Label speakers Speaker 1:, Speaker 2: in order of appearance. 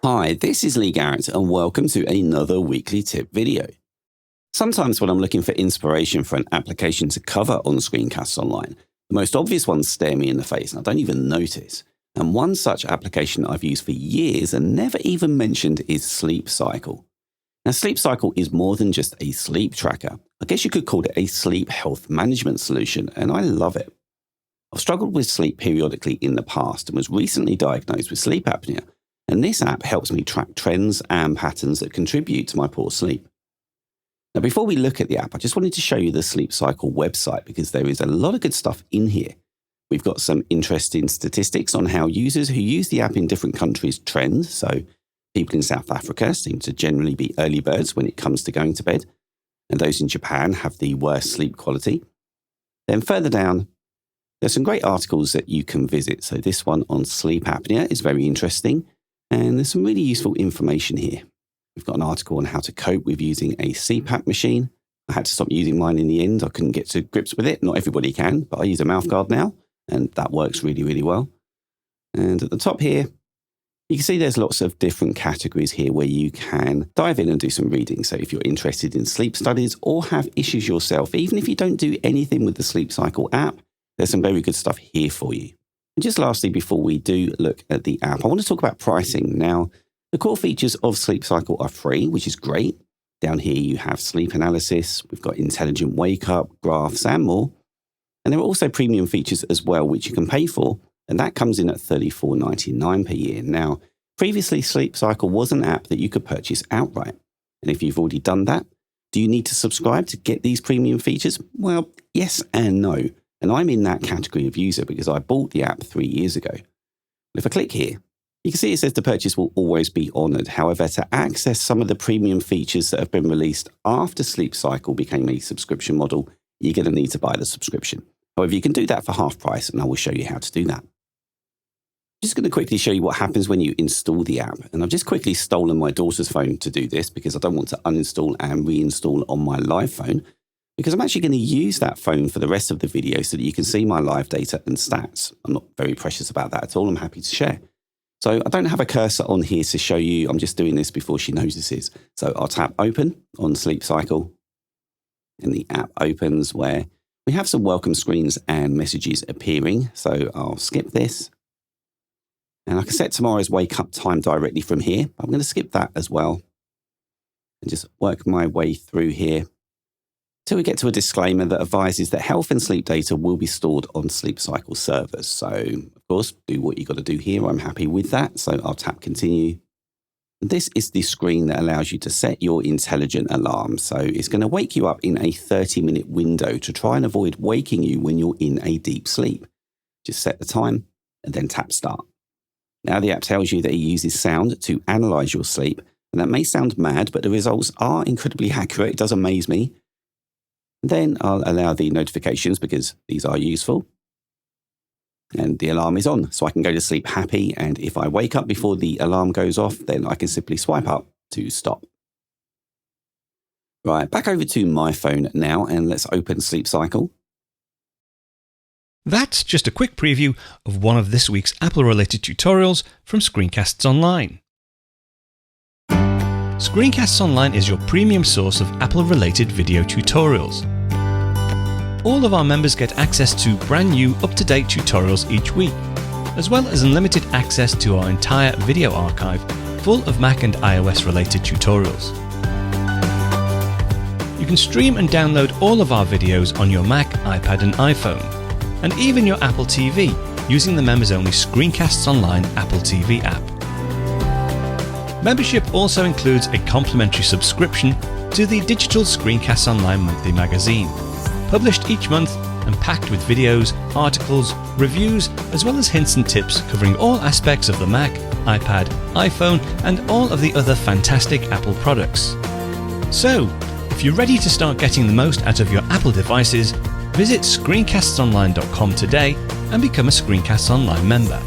Speaker 1: Hi, this is Lee Garrett and welcome to another weekly tip video. Sometimes when I'm looking for inspiration for an application to cover on Screencasts Online, the most obvious ones stare me in the face and I don't even notice. And one such application I've used for years and never even mentioned is Sleep Cycle. Now, Sleep Cycle is more than just a sleep tracker. I guess you could call it a sleep health management solution, and I love it. I've struggled with sleep periodically in the past and was recently diagnosed with sleep apnea. And this app helps me track trends and patterns that contribute to my poor sleep. Now, before we look at the app, I just wanted to show you the Sleep Cycle website because there is a lot of good stuff in here. We've got some interesting statistics on how users who use the app in different countries trend. So people in South Africa seem to generally be early birds when it comes to going to bed. And those in Japan have the worst sleep quality. Then further down, there's some great articles that you can visit. So this one on sleep apnea is very interesting. And there's some really useful information here. We've got an article on how to cope with using a CPAP machine. I had to stop using mine in the end. I couldn't get to grips with it. Not everybody can, but I use a mouthguard now, and that works really, really well. And at the top here, you can see there's lots of different categories here where you can dive in and do some reading. So if you're interested in sleep studies or have issues yourself, even if you don't do anything with the Sleep Cycle app, there's some very good stuff here for you. And just lastly, before we do look at the app, I want to talk about pricing. Now, the core features of Sleep Cycle are free, which is great. Down here, you have sleep analysis. We've got intelligent wake up, graphs, and more. And there are also premium features as well, which you can pay for. And that comes in at $34.99 per year. Now, previously, Sleep Cycle was an app that you could purchase outright. And if you've already done that, do you need to subscribe to get these premium features? Well, yes and no. And I'm in that category of user because I bought the app 3 years ago. If I click here, you can see it says the purchase will always be honoured. However, to access some of the premium features that have been released after Sleep Cycle became a subscription model, you're going to need to buy the subscription. However, you can do that for half price, and I will show you how to do that. I'm just going to quickly show you what happens when you install the app. And I've just quickly stolen my daughter's phone to do this because I don't want to uninstall and reinstall on my live phone, because I'm actually going to use that phone for the rest of the video so that you can see my live data and stats. I'm not very precious about that at all. I'm happy to share. So I don't have a cursor on here to show you. I'm just doing this before she notices. So I'll tap open on Sleep Cycle, and the app opens where we have some welcome screens and messages appearing. So I'll skip this. And I can set tomorrow's wake up time directly from here. I'm going to skip that as well and just work my way through here till we get to a disclaimer that advises that health and sleep data will be stored on Sleep Cycle servers. So, of course, do what you got to do here. I'm happy with that. So I'll tap continue. This is the screen that allows you to set your intelligent alarm. So it's going to wake you up in a 30-minute window to try and avoid waking you when you're in a deep sleep. Just set the time and then tap start. Now the app tells you that it uses sound to analyze your sleep. And that may sound mad, but the results are incredibly accurate. It does amaze me. Then I'll allow the notifications because these are useful. And the alarm is on, so I can go to sleep happy. And if I wake up before the alarm goes off, then I can simply swipe up to stop. Right, back over to my phone now, and let's open Sleep Cycle.
Speaker 2: That's just a quick preview of one of this week's Apple-related tutorials from Screencasts Online. Screencasts Online is your premium source of Apple-related video tutorials. All of our members get access to brand new, up-to-date tutorials each week, as well as unlimited access to our entire video archive full of Mac and iOS-related tutorials. You can stream and download all of our videos on your Mac, iPad and iPhone, and even your Apple TV using the members-only Screencasts Online Apple TV app. Membership also includes a complimentary subscription to the digital Screencasts Online monthly magazine, published each month and packed with videos, articles, reviews, as well as hints and tips covering all aspects of the Mac, iPad, iPhone, and all of the other fantastic Apple products. So, if you're ready to start getting the most out of your Apple devices, visit screencastsonline.com today and become a Screencasts Online member.